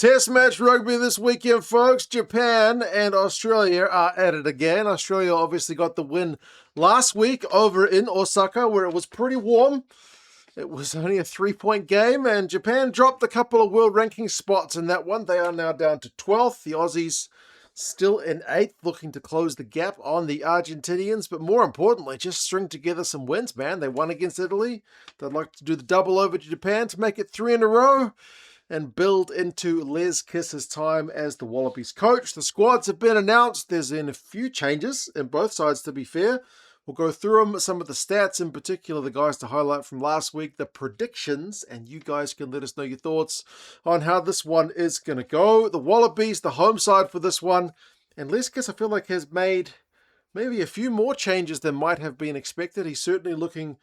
Test match rugby this weekend, folks. Japan and Australia are at it again. Australia obviously got the win last week over in Osaka, where it was pretty warm. It was only a 3-point game, and Japan dropped a couple of world ranking spots in that one. They are now down to 12th. The Aussies still in 8th, looking to close the gap on the Argentinians, but more importantly, just string together some wins, man. They won against Italy. They'd like to do the double over to Japan to make it 3 in a row and build into Les Kiss's time as the Wallabies coach. The squads have been announced. There's been a few changes in both sides, to be fair. We'll go through them, some of the stats, in particular the guys to highlight from last week, the predictions, and you guys can let us know your thoughts on how this one is going to go. The Wallabies, the home side for this one, and Les Kiss, I feel like, has made maybe a few more changes than might have been expected. He's certainly looking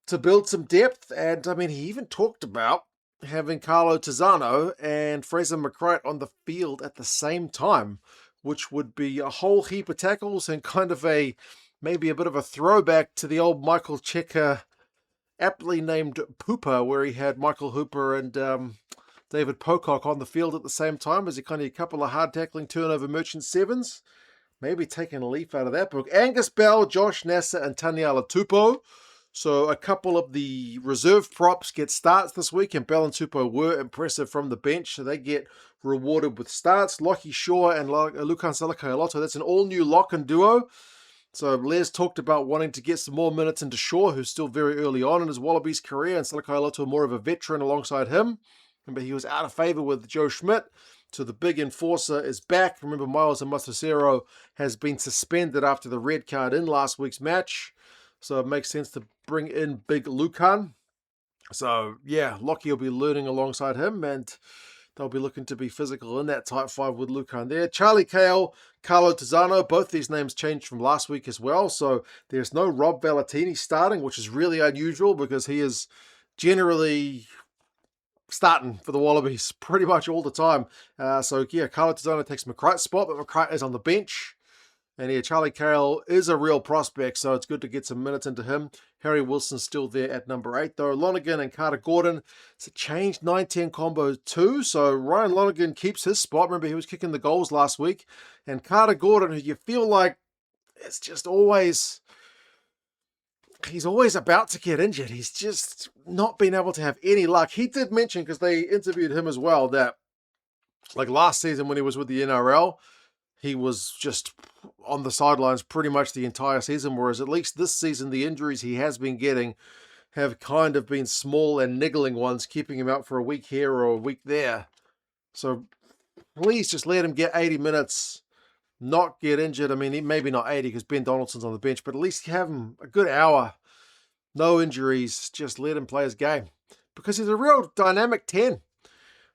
to build some depth, and I mean, he even talked about having Carlo Tizzano and Fraser McCreight on the field at the same time, which would be a whole heap of tackles and kind of maybe a bit of a throwback to the old Michael Checker, aptly named Pooper, where he had Michael Hooper and David Pocock on the field at the same time as a couple of hard tackling turnover merchant sevens. Maybe taking a leaf out of that book. Angus Bell, Josh Nasser, and Taniela Tupou. So a couple of the reserve props get starts this week, and Bell and Tupou were impressive from the bench, so they get rewarded with starts. Lockie Shaw and Lukan Salakaia-Loto, that's an all-new lock and duo. So Les talked about wanting to get some more minutes into Shaw, who's still very early on in his Wallabies career, and Salakaia-Loto more of a veteran alongside him. Remember, he was out of favour with Joe Schmidt, so the big enforcer is back. Remember, Miles and Masasero has been suspended after the red card in last week's match, so it makes sense to bring in big Lukan. So, yeah, Lockie will be learning alongside him, and they'll be looking to be physical in that tight 5 with Lukan there. Charlie Cale, Carlo Tizzano, both these names changed from last week as well, so there's no Rob Valentini starting, which is really unusual because he is generally starting for the Wallabies pretty much all the time. So, yeah, Carlo Tizzano takes McCreight's spot, but McCreight is on the bench. And yeah, Charlie Cale is a real prospect, so it's good to get some minutes into him. Harry Wilson's still there at number 8, though. Lonergan and Carter Gordon, it's a changed 9-10 combo too, so Ryan Lonergan keeps his spot. Remember, he was kicking the goals last week. And Carter Gordon, who you feel like it's just always, he's always about to get injured. He's just not been able to have any luck. He did mention, because they interviewed him as well, that like last season when he was with the NRL, he was just on the sidelines pretty much the entire season, whereas at least this season, the injuries he has been getting have kind of been small and niggling ones, keeping him out for a week here or a week there. So please just let him get 80 minutes, not get injured. I mean, maybe not 80 because Ben Donaldson's on the bench, but at least have him a good hour. No injuries, just let him play his game. Because he's a real dynamic 10.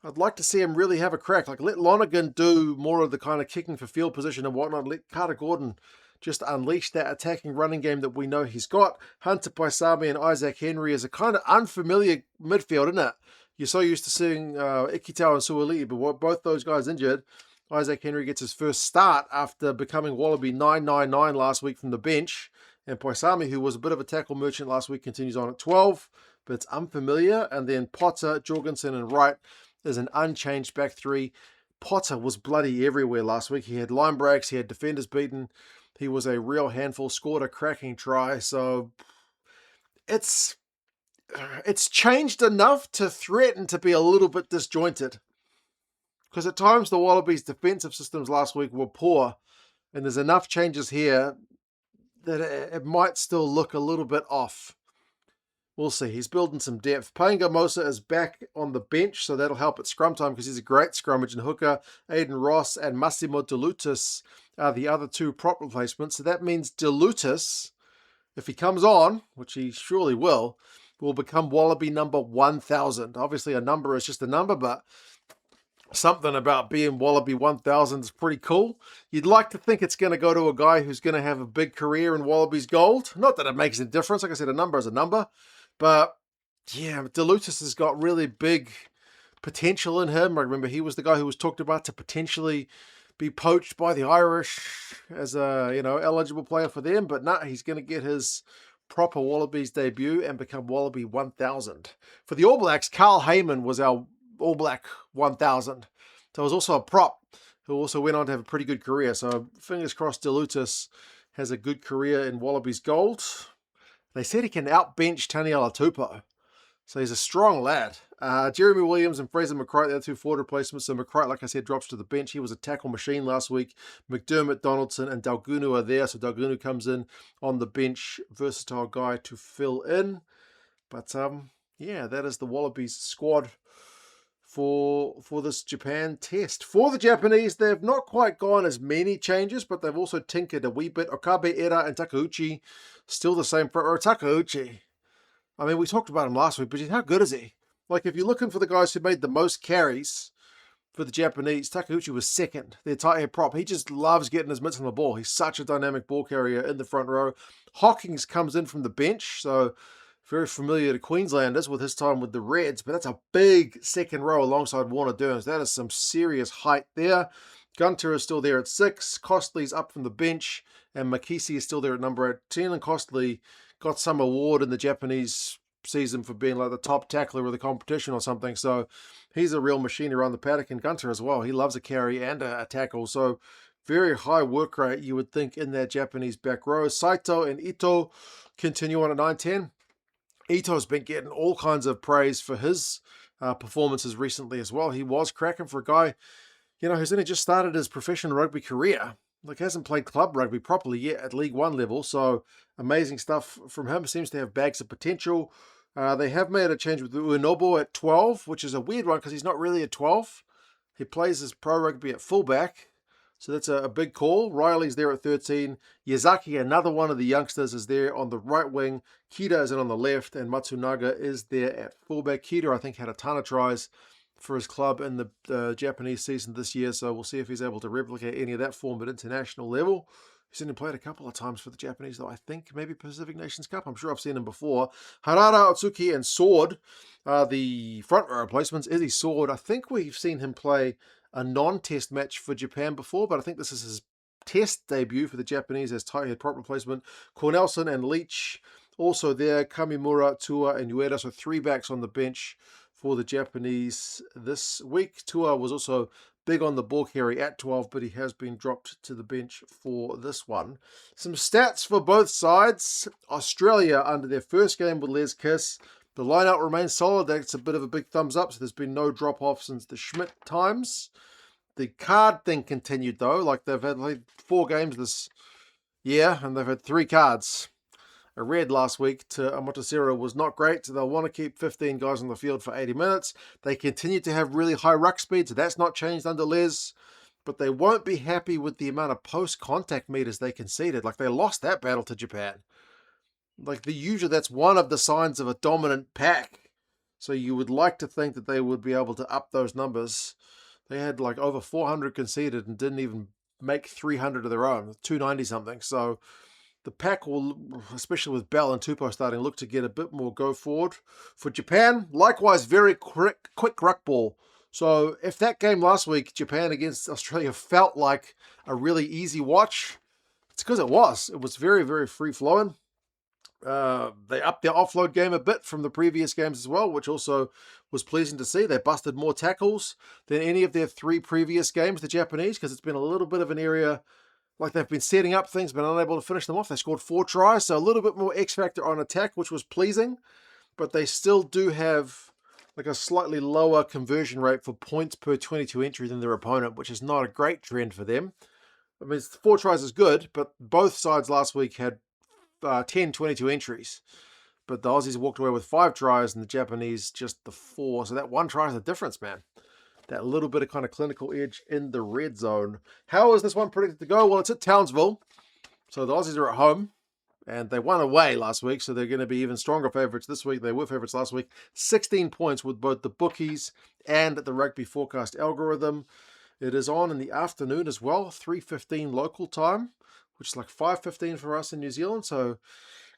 I'd like to see him really have a crack. Like, let Lonergan do more of the kind of kicking for field position and whatnot. Let Carter Gordon just unleash that attacking running game that we know he's got. Hunter Paisami and Isaac Henry is a kind of unfamiliar midfield, isn't it? You're so used to seeing Ikitau and Suoli'i, but both those guys injured. Isaac Henry gets his first start after becoming Wallaby 999 last week from the bench. And Paisami, who was a bit of a tackle merchant last week, continues on at 12. But it's unfamiliar. And then Potter, Jorgensen, and Wright is an unchanged back 3. Potter was bloody everywhere last week. He had line breaks, he had defenders beaten. He was a real handful, scored a cracking try. So it's changed enough to threaten to be a little bit disjointed. Because at times the Wallabies' defensive systems last week were poor. And there's enough changes here that it might still look a little bit off. We'll see. He's building some depth. Painga Mosa is back on the bench, so that'll help at scrum time because he's a great scrummage and hooker. Aidan Ross and Massimo DeLutis are the other 2 prop replacements. So that means DeLutis, if he comes on, which he surely will become Wallaby number 1,000. Obviously, a number is just a number, but something about being Wallaby 1,000 is pretty cool. You'd like to think it's going to go to a guy who's going to have a big career in Wallabies gold. Not that it makes a difference. Like I said, a number is a number. But, yeah, DeLutis has got really big potential in him. I remember he was the guy who was talked about to potentially be poached by the Irish as a, eligible player for them. But no, he's going to get his proper Wallabies debut and become Wallaby 1000. For the All Blacks, Carl Heyman was our All Black 1000. So it was also a prop who also went on to have a pretty good career. So fingers crossed Delutis has a good career in Wallabies Gold. They said he can outbench Taniela Tupou. So he's a strong lad. Jeremy Williams and Fraser McCright, they're two forward replacements. So McCright, like I said, drops to the bench. He was a tackle machine last week. McDermott, Donaldson, and Dalgunu are there. So Dalgunu comes in on the bench. Versatile guy to fill in. But yeah, that is the Wallabies squad for this Japan test. For the Japanese, they've not quite gone as many changes, but they've also tinkered a wee bit. Okabe, Era, and Takeuchi, still the same for Takeuchi. I mean, we talked about him last week, but how good is he? Like, if you're looking for the guys who made the most carries for the Japanese, Takeuchi was second, their tight head prop. He just loves getting his mitts on the ball. He's such a dynamic ball carrier in the front row. Hawkins comes in from the bench, so very familiar to Queenslanders with his time with the Reds, but that's a big second row alongside Warner Durns. That is some serious height there. Gunter is still there at 6. Costley's up from the bench, and Makisi is still there at number 10. And Costley got some award in the Japanese season for being like the top tackler of the competition or something. So he's a real machine around the paddock. And Gunter as well. He loves a carry and a tackle. So very high work rate, you would think, in that Japanese back row. Saito and Ito continue on at 9-10. Ito's been getting all kinds of praise for his performances recently as well. He was cracking for a guy, who's only just started his professional rugby career. Like, hasn't played club rugby properly yet at League One level. So amazing stuff from him. Seems to have bags of potential. They have made a change with Uenobo at 12, which is a weird one because he's not really a 12. He plays his pro rugby at fullback. So that's a big call. Riley's there at 13. Yazaki, another one of the youngsters, is there on the right wing. Kida is in on the left, and Matsunaga is there at fullback. Kida, I think, had a ton of tries for his club in the Japanese season this year, so we'll see if he's able to replicate any of that form at international level. He's only played a couple of times for the Japanese, though, I think. Maybe Pacific Nations Cup. I'm sure I've seen him before. Harada, Otsuki, and Sword are the front row replacements. Izzy Sword, I think we've seen him play a non-test match for Japan before, but I think this is his test debut for the Japanese as tight head prop replacement. Cornelson and Leach also there. Kamimura, Tua, and Ueda. So 3 backs on the bench for the Japanese this week. Tua was also big on the ball carry at 12, but he has been dropped to the bench for this one. Some stats for both sides. Australia under their first game with Les Kiss. The lineup remains solid. That's a bit of a big thumbs up. So there's been no drop-off since the Schmidt times. The card thing continued, though. Like, they've had 4 games this year, and they've had 3 cards. A red last week to Amatosero was not great, so they'll want to keep 15 guys on the field for 80 minutes. They continue to have really high ruck speed, so that's not changed under Les. But they won't be happy with the amount of post-contact meters they conceded. Like, they lost that battle to Japan. Like, that's one of the signs of a dominant pack. So you would like to think that they would be able to up those numbers. They had like over 400 conceded and didn't even make 300 of their own, 290 something. So the pack will, especially with Bell and Tupou starting, look to get a bit more go forward. For Japan, likewise, very quick ruck ball. So if that game last week, Japan against Australia, felt like a really easy watch, it's because it was. It was very, very free-flowing. They upped their offload game a bit from the previous games as well, which also was pleasing to see. They busted more tackles than any of their 3 previous games, the Japanese, because it's been a little bit of an area like they've been setting up things, but unable to finish them off. They scored 4 tries, so a little bit more X factor on attack, which was pleasing, but they still do have like a slightly lower conversion rate for points per 22 entry than their opponent, which is not a great trend for them. I mean, 4 tries is good, but both sides last week had 10 22 entries, but the Aussies walked away with 5 tries and the Japanese just the 4. So that 1 try is the difference, man. That little bit of kind of clinical edge in the red zone. How is this one predicted to go? Well, it's at Townsville, so the Aussies are at home, and they won away last week, so they're going to be even stronger favourites this week. They were favourites last week. 16 points with both the bookies and the rugby forecast algorithm. It is on in the afternoon as well, 3:15 local time, which is like 5:15 for us in New Zealand. So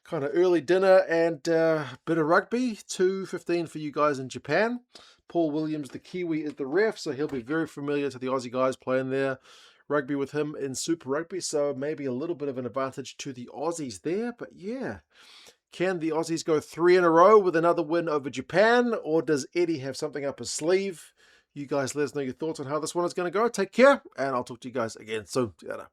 kind of early dinner and a bit of rugby. 2:15 for you guys in Japan. Paul Williams, the Kiwi, is the ref, so he'll be very familiar to the Aussie guys playing there. Rugby with him in Super Rugby, so maybe a little bit of an advantage to the Aussies there. But yeah, can the Aussies go 3 in a row with another win over Japan, or does Eddie have something up his sleeve? You guys let us know your thoughts on how this one is going to go. Take care, and I'll talk to you guys again soon. Together.